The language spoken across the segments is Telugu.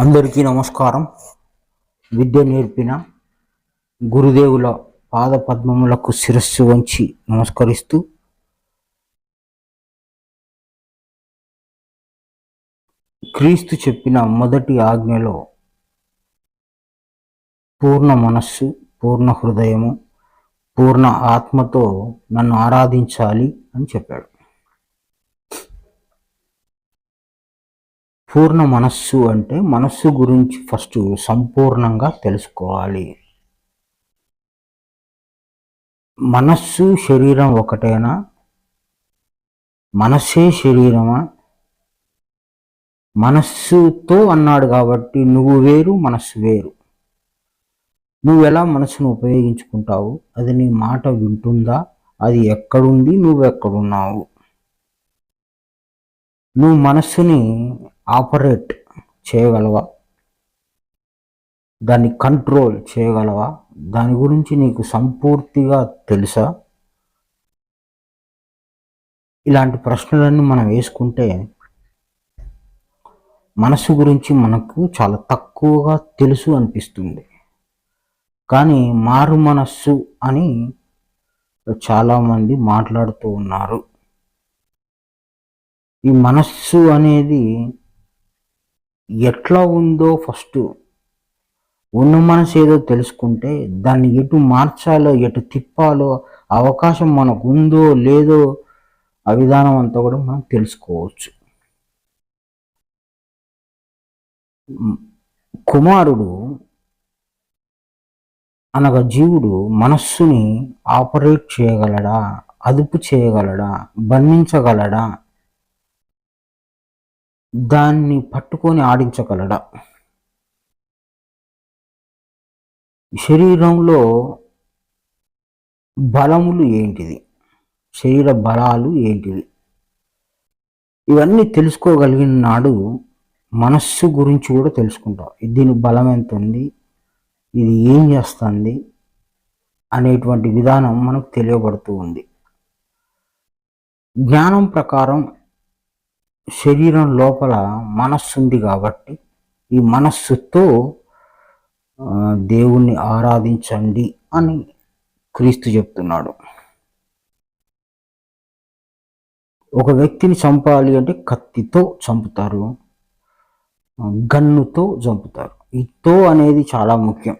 అందరికీ నమస్కారం. విద్య నేర్పిన గురుదేవుల పాద పద్మములకు శిరస్సు వంచి నమస్కరిస్తూ క్రీస్తు చెప్పిన మొదటి ఆజ్ఞలో పూర్ణ మనస్సు, పూర్ణ హృదయము, పూర్ణ ఆత్మతో నన్ను ఆరాధించాలి అని చెప్పాడు. పూర్ణ మనస్సు అంటే మనస్సు గురించి ఫస్ట్ సంపూర్ణంగా తెలుసుకోవాలి. మనస్సు శరీరం ఒకటేనా? మనస్సే శరీరమా? మనస్సుతో అన్నాడు కాబట్టి నువ్వు వేరు, మనస్సు వేరు. నువ్వు ఎలా మనసును ఉపయోగించుకుంటావు? అది నీ మాట వింటుందా? అది ఎక్కడుంది? నువ్వెక్కడున్నావు? నువ్వు మనస్సుని ఆపరేట్ చేయగలవా? దాన్ని కంట్రోల్ చేయగలవా? దాని గురించి నీకు సంపూర్తిగా తెలుసా? ఇలాంటి ప్రశ్నలన్నీ మనం వేసుకుంటే మనసు గురించి మనకు చాలా తక్కువగా తెలుసు అనిపిస్తుంది. కానీ మారు మనస్సు అని చాలామంది మాట్లాడుతూ ఉన్నారు. ఈ మనస్సు అనేది ఎట్లా ఉందో ఫస్ట్ ఉన్న మనసు ఏదో తెలుసుకుంటే దాన్ని ఎటు మార్చాలో, ఎటు తిప్పాలో అవకాశం మనకు ఉందో లేదో ఆ విధానం అంతా కూడా మనం తెలుసుకోవచ్చు. కుమారుడు అనగా జీవుడు మనస్సుని ఆపరేట్ చేయగలడా? అదుపు చేయగలడా? బంధించగలడా? దాన్ని పట్టుకొని ఆడించగలడా? శరీరంలో బలములు ఏంటిది? శరీర బలాలు ఏంటివి? ఇవన్నీ తెలుసుకోగలిగిన నాడు మనస్సు గురించి కూడా తెలుసుకుంటాం. దీని బలం ఎంత ఉంది, ఇది ఏం చేస్తుంది అనేటువంటి విధానం మనకు తెలియబడుతూ ఉంది. జ్ఞానం ప్రకారం శరీరం లోపల మనస్సు ఉంది కాబట్టి ఈ మనస్సుతో దేవుణ్ణి ఆరాధించండి అని క్రీస్తు చెప్తున్నాడు. ఒక వ్యక్తిని చంపాలి అంటే కత్తితో చంపుతారు, గన్నుతో చంపుతారు. ఈ తో అనేది చాలా ముఖ్యం.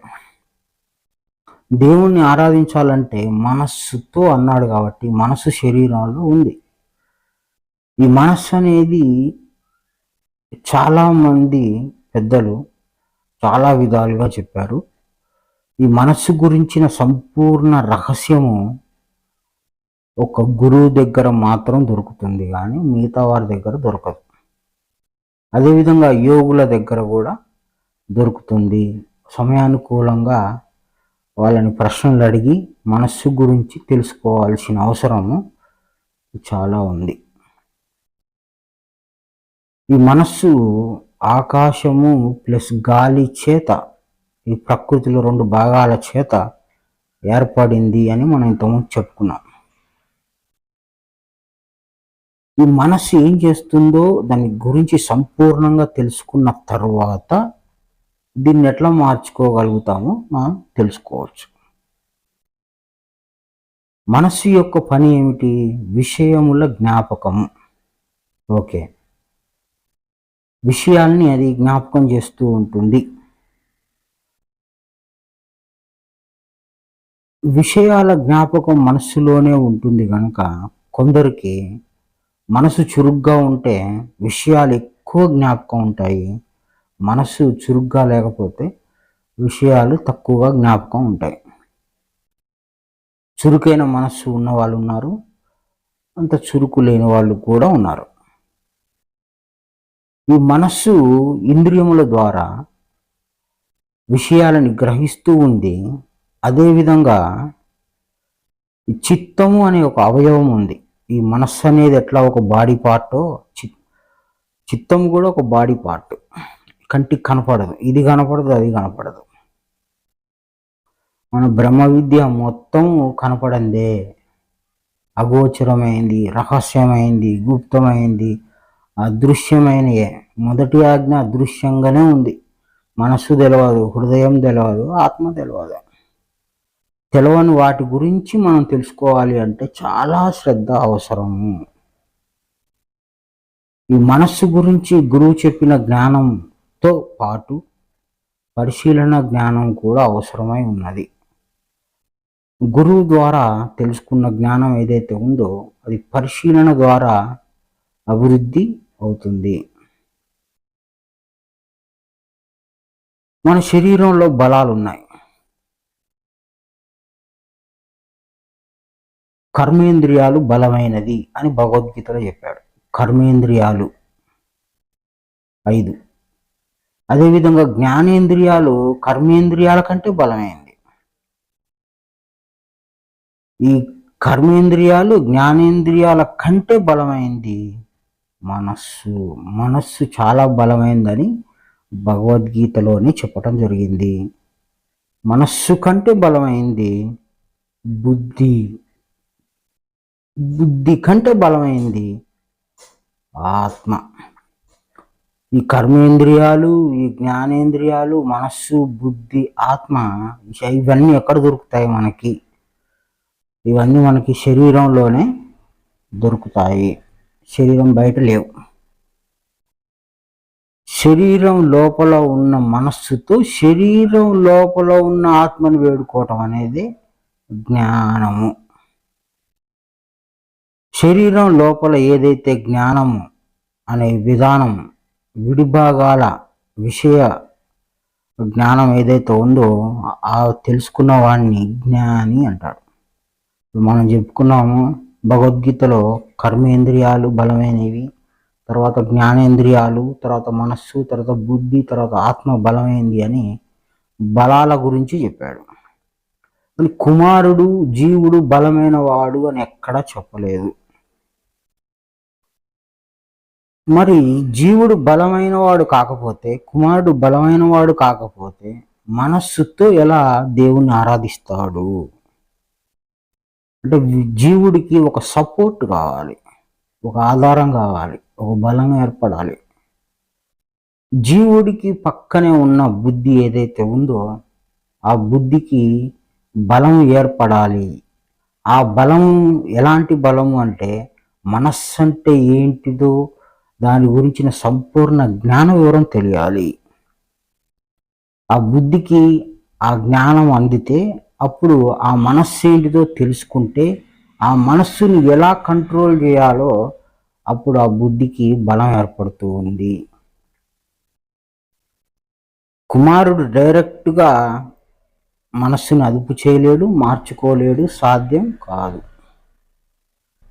దేవుణ్ణి ఆరాధించాలంటే మనస్సుతో అన్నాడు కాబట్టి మనస్సు శరీరంలో ఉంది. ఈ మనస్సు అనేది చాలామంది పెద్దలు చాలా విధాలుగా చెప్పారు. ఈ మనస్సు గురించిన సంపూర్ణ రహస్యము ఒక గురువు దగ్గర మాత్రం దొరుకుతుంది, కానీ మిగతా వారి దగ్గర దొరకదు. అదేవిధంగా యోగుల దగ్గర కూడా దొరుకుతుంది. సమయానుకూలంగా వాళ్ళని ప్రశ్నలు అడిగి మనస్సు గురించి తెలుసుకోవాల్సిన అవసరము చాలా ఉంది. ఈ మనస్సు ఆకాశము ప్లస్ గాలి చేత, ఈ ప్రకృతిలో రెండు భాగాల చేత ఏర్పడింది అని మనం ఇంతకుముందు చెప్పుకున్నాం. ఈ మనస్సు ఏం చేస్తుందో దాని గురించి సంపూర్ణంగా తెలుసుకున్న తర్వాత దీన్ని ఎట్లా మార్చుకోగలుగుతామో మనం తెలుసుకోవచ్చు. మనస్సు యొక్క పని ఏమిటి? విషయముల జ్ఞాపకము. ఓకే, విషయాల్ని అది జ్ఞాపకం చేస్తూ ఉంటుంది. విషయాల జ్ఞాపకం మనస్సులోనే ఉంటుంది కనుక కొందరికి మనసు చురుగ్గా ఉంటే విషయాలు ఎక్కువ జ్ఞాపకం ఉంటాయి. మనసు చురుగ్గా లేకపోతే విషయాలు తక్కువగా జ్ఞాపకం ఉంటాయి. చురుకైన మనస్సు ఉన్న వాళ్ళు ఉన్నారు, అంత చురుకు లేని వాళ్ళు కూడా ఉన్నారు. ఈ మనస్సు ఇంద్రియముల ద్వారా విషయాలని గ్రహిస్తూ ఉంది. అదేవిధంగా ఈ చిత్తము అనే ఒక అవయవం ఉంది. ఈ మనస్సు అనేది ఎట్లా ఒక బాడీ పార్టో చిత్తం కూడా ఒక బాడీ పార్ట్. కంటికి కనపడదు, ఇది కనపడదు, అది కనపడదు. మన బ్రహ్మ విద్య మొత్తం కనపడందే, అగోచరమైంది, రహస్యమైంది, గుప్తమైంది, అదృశ్యమైనయే. మొదటి ఆజ్ఞ అదృశ్యంగానే ఉంది. మనస్సు తెలియదు, హృదయం తెలియదు, ఆత్మ తెలియదు. తెలియని వాటి గురించి మనం తెలుసుకోవాలి అంటే చాలా శ్రద్ధ అవసరము. ఈ మనస్సు గురించి గురువు చెప్పిన జ్ఞానంతో పాటు పరిశీలన జ్ఞానం కూడా అవసరమై ఉన్నది. గురువు ద్వారా తెలుసుకున్న జ్ఞానం ఏదైతే ఉందో అది పరిశీలన ద్వారా అభివృద్ధి అవుతుంది. మన శరీరంలో బలాలు ఉన్నాయి. కర్మేంద్రియాలు బలమైనది అని భగవద్గీతలో చెప్పాడు. కర్మేంద్రియాలు 5. అదేవిధంగా జ్ఞానేంద్రియాలు కర్మేంద్రియాల కంటే బలమైనది. ఈ కర్మేంద్రియాలు జ్ఞానేంద్రియాల కంటే బలమైంది మనస్సు చాలా బలమైందని భగవద్గీతలోనే చెప్పటం జరిగింది. మనస్సు కంటే బలమైంది బుద్ధి కంటే బలమైంది ఆత్మ. ఈ కర్మేంద్రియాలు, ఈ జ్ఞానేంద్రియాలు, మనస్సు, బుద్ధి, ఆత్మ ఇవన్నీ ఎక్కడ దొరుకుతాయి మనకి? ఇవన్నీ మనకి శరీరంలోనే దొరుకుతాయి. శరీరం బయట లేవు. శరీరం లోపల ఉన్న మనస్సుతో శరీరం లోపల ఉన్న ఆత్మను వేడుకోవటం అనేది జ్ఞానము. శరీరం లోపల ఏదైతే జ్ఞానము అనే విధానం విడిభాగాల విషయ జ్ఞానం ఏదైతే ఉందో ఆ తెలుసుకున్న వాడిని జ్ఞాని అంటాడు. మనం చెప్పుకున్నాము భగవద్గీతలో కర్మేంద్రియాలు బలమైనవి, తర్వాత జ్ఞానేంద్రియాలు, తర్వాత మనస్సు, తర్వాత బుద్ధి, తర్వాత ఆత్మ బలమైంది అని బలాల గురించి చెప్పాడు. కుమారుడు జీవుడు బలమైన వాడు అని ఎక్కడా చెప్పలేదు. మరి జీవుడు బలమైన వాడు కాకపోతే, కుమారుడు బలమైన వాడు కాకపోతే మనస్సుతో ఎలా దేవుణ్ణి ఆరాధిస్తాడు? అంటే జీవుడికి ఒక సపోర్ట్ కావాలి, ఒక ఆధారం కావాలి, ఒక బలం ఏర్పడాలి. జీవుడికి పక్కనే ఉన్న బుద్ధి ఏదైతే ఉందో ఆ బుద్ధికి బలం ఏర్పడాలి. ఆ బలం ఎలాంటి బలము అంటే మనస్సు అంటే ఏంటిదో దాని గురించిన సంపూర్ణ జ్ఞాన వివరం తెలియాలి. ఆ బుద్ధికి ఆ జ్ఞానం అందితే అప్పుడు ఆ మనస్సు ఏంటిదో తెలుసుకుంటే ఆ మనస్సుని ఎలా కంట్రోల్ చేయాలో అప్పుడు ఆ బుద్ధికి బలం ఏర్పడుతూ ఉంది. కుమారుడు డైరెక్ట్గా మనస్సుని అదుపు చేయలేడు, మార్చుకోలేడు, సాధ్యం కాదు.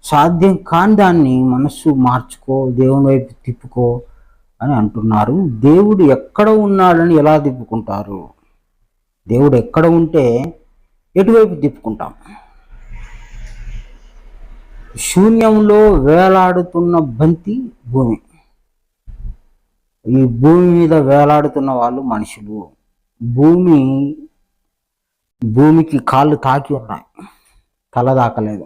సాధ్యం కాని దాన్ని మనస్సు మార్చుకో, దేవుని వైపు తిప్పుకో అని అంటున్నారు. దేవుడు ఎక్కడ ఉన్నాడని ఎలా తిప్పుకుంటారు? దేవుడు ఎక్కడ ఉంటే ఎటువైపు తిప్పుకుంటాం? శూన్యంలో వేలాడుతున్న బంతి భూమి. ఈ భూమి మీద వేలాడుతున్న వాళ్ళు మనుషులు. భూమికి కాళ్ళు తాకి ఉన్నాయి, తల దాకలేదు.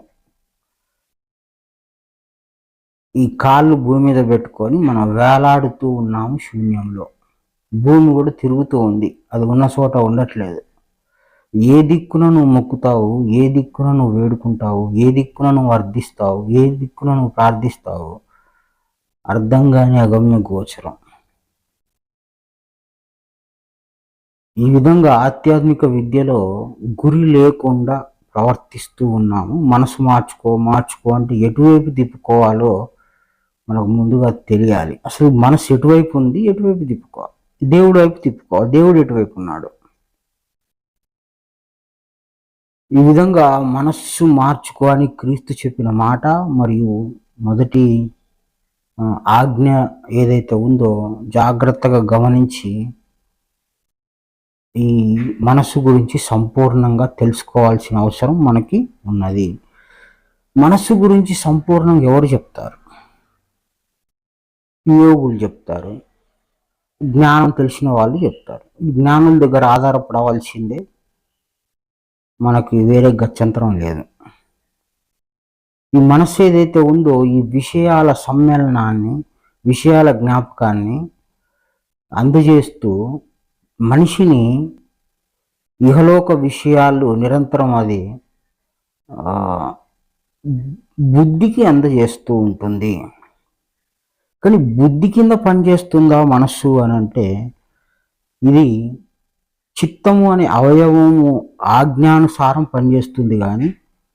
ఈ కాళ్ళు భూమి మీద పెట్టుకొని మనం వేలాడుతూ ఉన్నాము శూన్యంలో. భూమి కూడా తిరుగుతూ ఉంది, అది ఉన్న చోట ఉండట్లేదు. ఏ దిక్కున నువ్వు మొక్కుతావు, ఏ దిక్కున నువ్వు వేడుకుంటావు, ఏ దిక్కున నువ్వు అర్థిస్తావు, ఏ దిక్కున నువ్వు ప్రార్థిస్తావు అర్థం కాని అగమ్య గోచరం. ఈ విధంగా ఆధ్యాత్మిక విద్యలో గురి లేకుండా ప్రవర్తిస్తూ ఉన్నాము. మనసు మార్చుకో అంటే ఎటువైపు తిప్పుకోవాలో మనకు ముందుగా తెలియాలి. అసలు మనసు ఎటువైపు ఉంది, ఎటువైపు తిప్పుకోవాలి? దేవుడి వైపు తిప్పుకోవాలి. దేవుడు ఎటువైపు ఉన్నాడు? ఈ విధంగా మనస్సు మార్చుకో అని క్రీస్తు చెప్పిన మాట మరియు మొదటి ఆజ్ఞ ఏదైతే ఉందో జాగ్రత్తగా గమనించి ఈ మనస్సు గురించి సంపూర్ణంగా తెలుసుకోవాల్సిన అవసరం మనకి ఉన్నది. మనస్సు గురించి సంపూర్ణంగా ఎవరు చెప్తారు? యోగులు చెప్తారు, జ్ఞానం తెలిసిన వాళ్ళు చెప్తారు. జ్ఞానం దగ్గర ఆధారపడవలసిందే, మనకి వేరే గత్యంతరం లేదు. ఈ మనస్సు ఏదైతే ఉందో ఈ విషయాల సమ్మేళనాన్ని, విషయాల జ్ఞాపకాన్ని అందజేస్తూ మనిషిని ఇహలోక విషయాలు నిరంతరం అది ఆ, బుద్ధికి అందజేస్తూ ఉంటుంది. కానీ బుద్ధి కింద పనిచేస్తుందా మనస్సు అని అంటే, ఇది చిత్తము అనే అవయవము ఆజ్ఞానుసారం పనిచేస్తుంది కానీ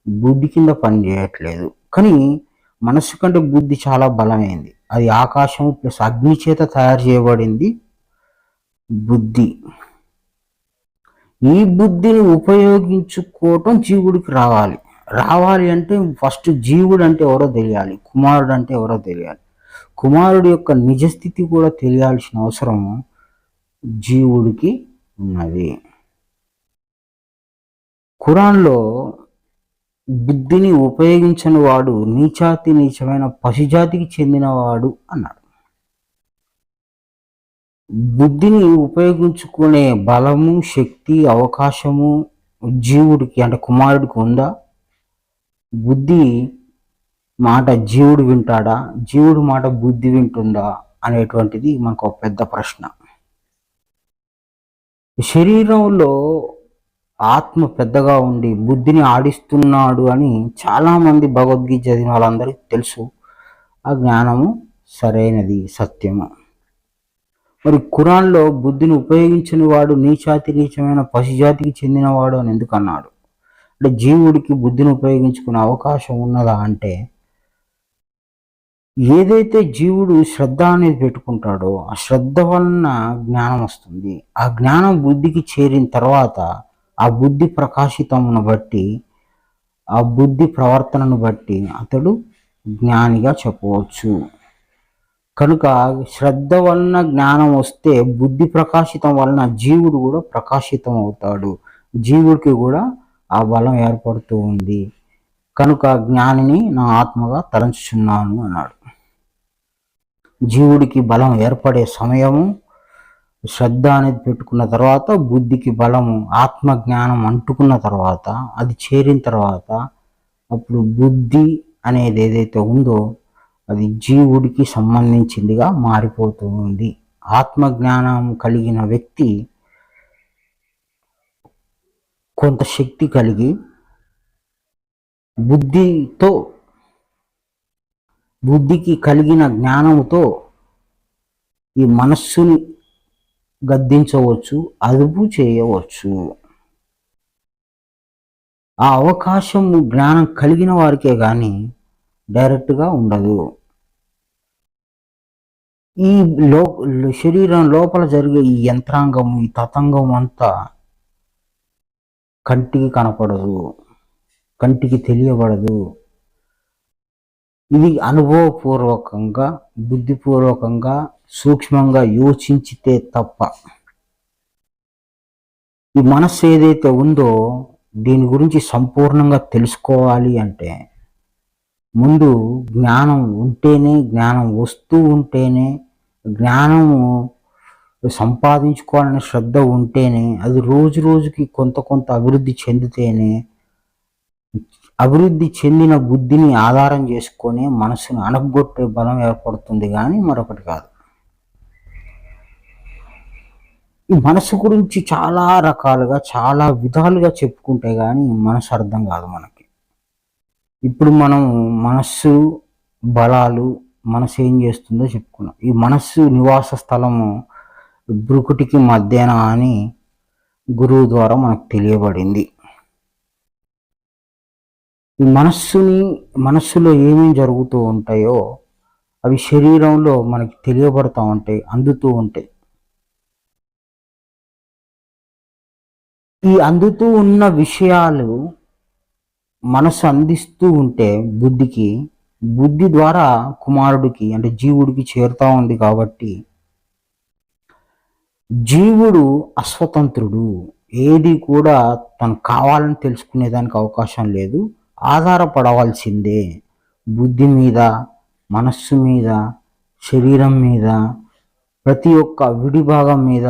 బుద్ధి కింద పనిచేయట్లేదు. కానీ మనస్సు కంటే బుద్ధి చాలా బలమైంది. అది ఆకాశం ప్లస్ అగ్ని చేత తయారు చేయబడింది బుద్ధి. ఈ బుద్ధిని ఉపయోగించుకోవటం జీవుడికి రావాలి. రావాలి అంటే ఫస్ట్ జీవుడు అంటే ఎవరో తెలియాలి, కుమారుడు అంటే ఎవరో తెలియాలి. కుమారుడి యొక్క నిజస్థితి కూడా తెలియాల్సిన అవసరం జీవుడికి ఉన్నది. ఖురాన్లో బుద్ధిని ఉపయోగించని వాడు నీచాతి నీచమైన పశుజాతికి చెందినవాడు అన్నాడు. బుద్ధిని ఉపయోగించుకునే బలము, శక్తి, అవకాశము జీవుడికి అంటే కుమారుడికి ఉందా? బుద్ధి మాట జీవుడు వింటాడా? జీవుడు మాట బుద్ధి వింటుందా అనేటువంటిది మనకు ఒక పెద్ద ప్రశ్న. శరీరంలో ఆత్మ పెద్దగా ఉండి బుద్ధిని ఆడిస్తున్నాడు అని చాలామంది భగవద్గీత చదివిన వాళ్ళందరికీ తెలుసు. ఆ జ్ఞానము సరైనది, సత్యము. మరి ఖురాన్లో బుద్ధిని ఉపయోగించిన వాడు నీచమైన పశుజాతికి చెందినవాడు అని ఎందుకు అన్నాడు? అంటే జీవుడికి బుద్ధిని ఉపయోగించుకునే అవకాశం ఉన్నదా అంటే, ఏదైతే జీవుడు శ్రద్ధ అనేది పెట్టుకుంటాడో ఆ శ్రద్ధ వలన జ్ఞానం వస్తుంది. ఆ జ్ఞానం బుద్ధికి చేరిన తర్వాత ఆ బుద్ధి ప్రకాశితమును బట్టి, ఆ బుద్ధి ప్రవర్తనను బట్టి అతడు జ్ఞానిగా చెప్పవచ్చు. కనుక శ్రద్ధ వలన జ్ఞానం వస్తే బుద్ధి ప్రకాశితం వలన జీవుడు కూడా ప్రకాశితం అవుతాడు. జీవుడికి కూడా ఆ బలం ఏర్పడుతూ ఉంది. కనుక జ్ఞానిని నా ఆత్మగా తలంచుచున్నాను అన్నాడు. జీవుడికి బలం ఏర్పడే సమయము శ్రద్ధ అనేది పెట్టుకున్న తర్వాత, బుద్ధికి బలము ఆత్మ జ్ఞానం అంటుకున్న తర్వాత, అది చేరిన తర్వాత అప్పుడు బుద్ధి అనేది ఏదైతే ఉందో అది జీవుడికి సంబంధించిందిగా మారిపోతూ ఉంది. ఆత్మజ్ఞానం కలిగిన వ్యక్తి కొంత శక్తి కలిగి బుద్ధికి కలిగిన జ్ఞానముతో ఈ మనస్సుని గద్దించవచ్చు, అదుపు చేయవచ్చు. ఆ అవకాశం జ్ఞానం కలిగిన వారికే కానీ డైరెక్ట్గా ఉండదు. ఈ శరీరం లోపల జరిగే ఈ యంత్రాంగం, ఈ తతంగం అంతా కంటికి కనపడదు, కంటికి తెలియబడదు. ఇది అనుభవపూర్వకంగా, బుద్ధిపూర్వకంగా, సూక్ష్మంగా యోచించితే తప్ప ఈ మనస్సు ఏదైతే ఉందో దీని గురించి సంపూర్ణంగా తెలుసుకోవాలి అంటే ముందు జ్ఞానం ఉంటేనే, జ్ఞానం వస్తూ ఉంటేనే, జ్ఞానము సంపాదించుకోవాలనే శ్రద్ధ ఉంటేనే, అది రోజు రోజుకి కొంత అభివృద్ధి చెందితేనే, అభివృద్ధి చెందిన బుద్ధిని ఆధారం చేసుకొని మనసును అణగొట్టే బలం ఏర్పడుతుంది కానీ మరొకటి కాదు. ఈ మనసు గురించి చాలా రకాలుగా, చాలా విధాలుగా చెప్పుకుంటే కానీ మనసు అర్థం కాదు మనకి. ఇప్పుడు మనం మనస్సు బలాలు, మనసు ఏం చేస్తుందో చెప్పుకున్నాం. ఈ మనస్సు నివాస స్థలము భ్రుకుటికి మధ్యన అని గురువు ద్వారా మనకు తెలియబడింది. ఈ మనస్సులో ఏమేమి జరుగుతూ ఉంటాయో అవి శరీరంలో మనకి తెలియబడుతూ ఉంటాయి, అందుతూ ఉంటాయి. ఈ అందుతూ ఉన్న విషయాలు మనసు అందిస్తూ ఉంటే బుద్ధికి, బుద్ధి ద్వారా కుమారుడికి అంటే జీవుడికి చేరుతూ ఉంది. కాబట్టి జీవుడు అస్వతంత్రుడు, ఏది కూడా తను కావాలని తెలుసుకునేదానికి అవకాశం లేదు, ఆధారపడవలసిందే. బుద్ధి మీద, మనస్సు మీద, శరీరం మీద, ప్రతి ఒక్క విడి భాగం మీద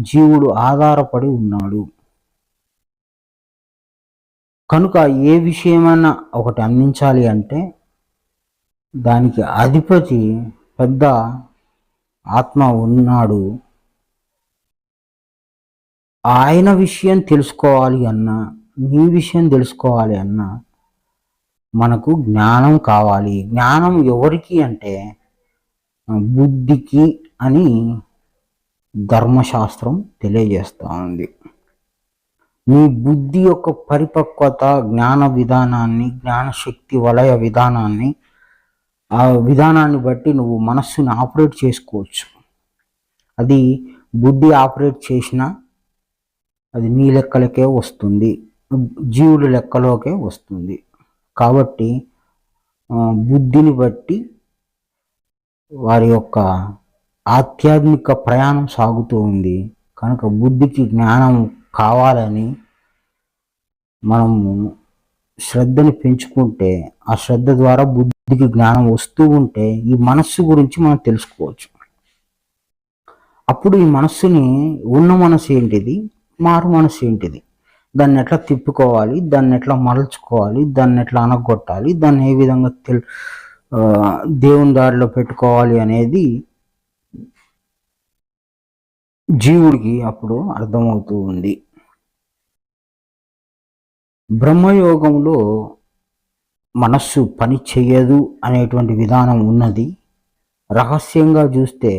జీవుడు ఆధారపడి ఉన్నాడు. కనుక ఏ విషయమైనా ఒకటి అందించాలి అంటే దానికి అధిపతి పెద్ద ఆత్మ ఉన్నాడు. ఆయన విషయం తెలుసుకోవాలి అన్నా, నీ విషయం తెలుసుకోవాలి అన్నా మనకు జ్ఞానం కావాలి. జ్ఞానం ఎవరికి అంటే బుద్ధికి అని ధర్మశాస్త్రం తెలియజేస్తూ ఉంది. నీ బుద్ధి యొక్క పరిపక్వత, జ్ఞాన విధానాన్ని, జ్ఞానశక్తి వలయ విధానాన్ని, ఆ విధానాన్ని బట్టి నువ్వు మనస్సుని ఆపరేట్ చేసుకోవచ్చు. అది బుద్ధి ఆపరేట్ చేసినా అది నీ లెక్కలకే వస్తుంది, జీవుల లెక్కలోకే వస్తుంది. కాబట్టి బుద్ధిని బట్టి వారి యొక్క ఆధ్యాత్మిక ప్రయాణం సాగుతూ ఉంది. కనుక బుద్ధికి జ్ఞానం కావాలని మనము శ్రద్ధని పెంచుకుంటే, ఆ శ్రద్ధ ద్వారా బుద్ధికి జ్ఞానం వస్తూ ఉంటే ఈ మనస్సు గురించి మనం తెలుసుకోవచ్చు. అప్పుడు ఈ మనస్సుని ఉన్న మనసు ఏంటిది, మారు మనసు ఏంటిది, దాన్ని ఎట్లా తిప్పుకోవాలి, దాన్ని ఎట్లా మరల్చుకోవాలి, దాన్ని ఎట్లా అనగొట్టాలి, దాన్ని ఏ విధంగా దేవుని దారిలో పెట్టుకోవాలి అనేది జీవుడికి అప్పుడు అర్థమవుతూ ఉంది. బ్రహ్మయోగంలో మనస్సు పని చెయ్యదు అనేటువంటి విధానం ఉన్నది. రహస్యంగా చూస్తే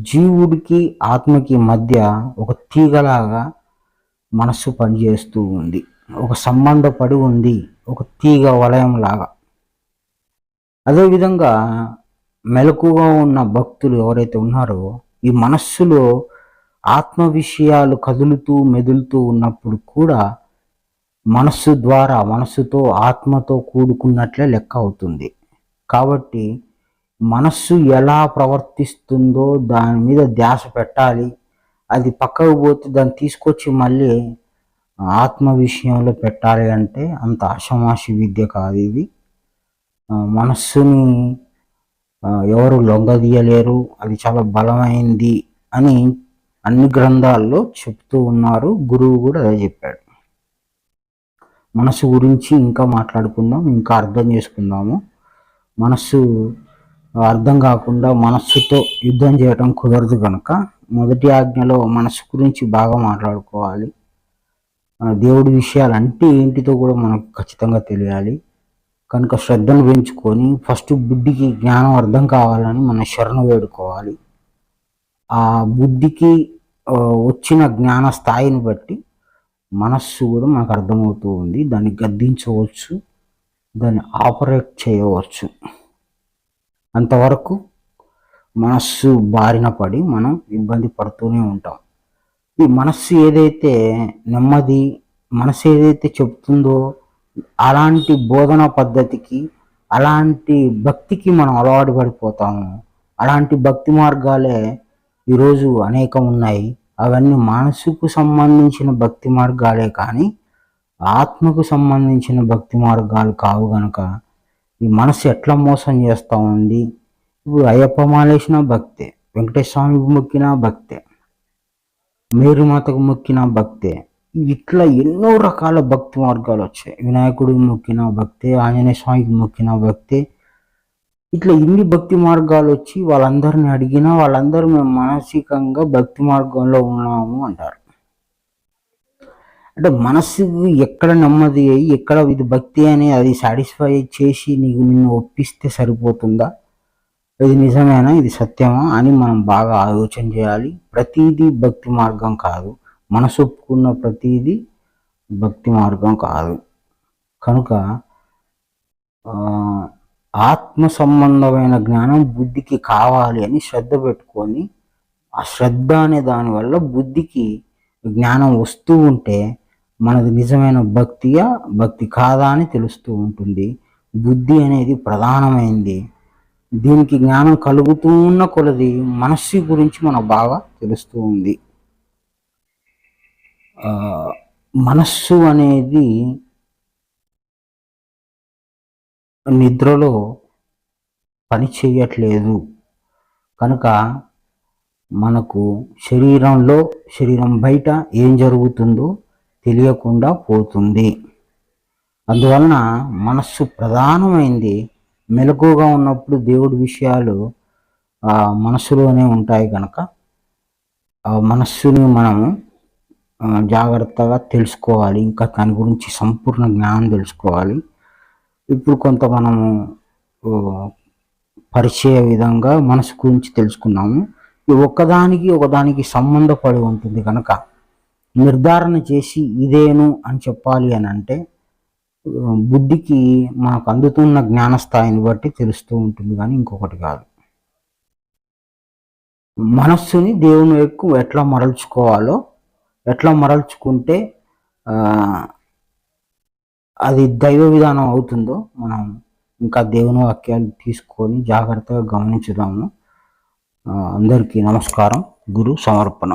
జీవుడికి ఆత్మకి మధ్య ఒక తీగలాగా మనస్సు పనిచేస్తూ ఉంది, ఒక సంబంధపడి ఉంది, ఒక తీగ వలయం లాగా. అదేవిధంగా మెలకుగా ఉన్న భక్తులు ఎవరైతే ఉన్నారో ఈ మనస్సులో ఆత్మ విషయాలు కదులుతూ మెదులుతూ ఉన్నప్పుడు కూడా మనస్సు ద్వారా, మనస్సుతో ఆత్మతో కూడుకున్నట్లే లెక్క అవుతుంది. కాబట్టి మనస్సు ఎలా ప్రవర్తిస్తుందో దాని మీద ధ్యాస పెట్టాలి. అది పక్కకు పోతే దాన్ని తీసుకొచ్చి మళ్ళీ ఆత్మ విషయంలో పెట్టాలి అంటే అంత ఆషమాషి విద్య కాదు ఇది. మనస్సుని ఎవరు లొంగదీయలేరు, అది చాలా బలమైంది అని అన్ని గ్రంథాల్లో చెప్తూ ఉన్నారు. గురువు కూడా అదే చెప్పాడు. మనస్సు గురించి ఇంకా మాట్లాడుకుందాం, ఇంకా అర్థం చేసుకుందాము. మనస్సు అర్థం కాకుండా మనస్సుతో యుద్ధం చేయడం కుదరదు కనుక మొదటి ఆజ్ఞలో మనస్సు గురించి బాగా మాట్లాడుకోవాలి. దేవుడి విషయాలు అంటే ఏంటితో కూడా మనకు ఖచ్చితంగా తెలియాలి. కనుక శ్రద్ధను పెంచుకొని ఫస్ట్ బుద్ధికి జ్ఞానం అర్థం కావాలని మన శరణు వేడుకోవాలి. ఆ బుద్ధికి వచ్చిన జ్ఞాన స్థాయిని బట్టి మనస్సు కూడా మనకు అర్థమవుతూ ఉంది. దాన్ని గద్దించవచ్చు, దాన్ని ఆపరేట్ చేయవచ్చు. అంతవరకు మనస్సు బారిన పడి మనం ఇబ్బంది పడుతూనే ఉంటాం. ఈ మనస్సు ఏదైతే నెమ్మది, మనసు ఏదైతే చెప్తుందో అలాంటి బోధన పద్ధతికి, అలాంటి భక్తికి మనం అలవాటు పడిపోతాము. అలాంటి భక్తి మార్గాలే ఈరోజు అనేకం ఉన్నాయి. అవన్నీ మనసుకు సంబంధించిన భక్తి మార్గాలే కానీ ఆత్మకు సంబంధించిన భక్తి మార్గాలు కావు. గనక ఈ మనసు ఎట్లా మోసం చేస్తూ ఉంది. ఇప్పుడు అయ్యప్ప మాలేసిన భక్తే, వెంకటేశ్వర స్వామికి మొక్కిన భక్తే, మేరుమాతకు మొక్కిన భక్తే, ఇట్లా ఎన్నో రకాల భక్తి మార్గాలు వచ్చాయి. వినాయకుడికి మొక్కిన భక్తే, ఆంజనేయ స్వామికి మొక్కిన భక్తే, ఇట్లా ఇన్ని భక్తి మార్గాలు వచ్చి వాళ్ళందరిని అడిగినా వాళ్ళందరూ మేము మానసికంగా భక్తి మార్గంలో ఉన్నాము అంటారు. అంటే మనస్సుకు ఎక్కడ నెమ్మది అయ్యి ఎక్కడ ఇది భక్తి అని అది సాటిస్ఫై చేసి నిన్ను ఒప్పిస్తే సరిపోతుందా, ఇది నిజమేనా, ఇది సత్యమా అని మనం బాగా ఆలోచన చేయాలి. ప్రతీదీ భక్తి మార్గం కాదు, మనసు ఒప్పుకున్న ప్రతీదీ భక్తి మార్గం కాదు. కనుక ఆత్మ సంబంధమైన జ్ఞానం బుద్ధికి కావాలి అని శ్రద్ధ పెట్టుకొని, ఆ శ్రద్ధ అనే దానివల్ల బుద్ధికి జ్ఞానం వస్తూ ఉంటే మనది నిజమైన భక్తియా భక్తి కాదా అని తెలుస్తూ ఉంటుంది. బుద్ధి అనేది ప్రధానమైంది. దీనికి జ్ఞానం కలుగుతూ ఉన్న కొలది మనస్సు గురించి మనకు బాగా తెలుస్తూ ఉంది. మనస్సు అనేది నిద్రలో పని చేయట్లేదు కనుక మనకు శరీరం బయట ఏం జరుగుతుందో తెలియకుండా పోతుంది. అందువలన మనస్సు ప్రధానమైంది. మెలకుగా ఉన్నప్పుడు దేవుడి విషయాలు మనస్సులోనే ఉంటాయి కనుక ఆ మనస్సుని మనము జాగ్రత్తగా తెలుసుకోవాలి. ఇంకా దాని గురించి సంపూర్ణ జ్ఞానం తెలుసుకోవాలి. ఇప్పుడు కొంత మనము పరిచయ విధంగా మనసు గురించి తెలుసుకున్నాము. ఈ ఒకదానికి సంబంధపడి ఉంటుంది కనుక నిర్ధారణ చేసి ఇదేను అని చెప్పాలి అని అంటే బుద్ధికి మనకు అందుతున్న జ్ఞాన స్థాయిని బట్టి తెలుస్తూ ఉంటుంది, కానీ ఇంకొకటి కాదు. మనస్సుని దేవుని వైపు ఎట్లా మరల్చుకోవాలో, ఎట్లా మరల్చుకుంటే అది దైవ విధానం అవుతుందో మనం ఇంకా దేవుని వాక్యాలు తీసుకొని జాగ్రత్తగా గమనించుదాము. అందరికీ నమస్కారం. గురు సమర్పణ.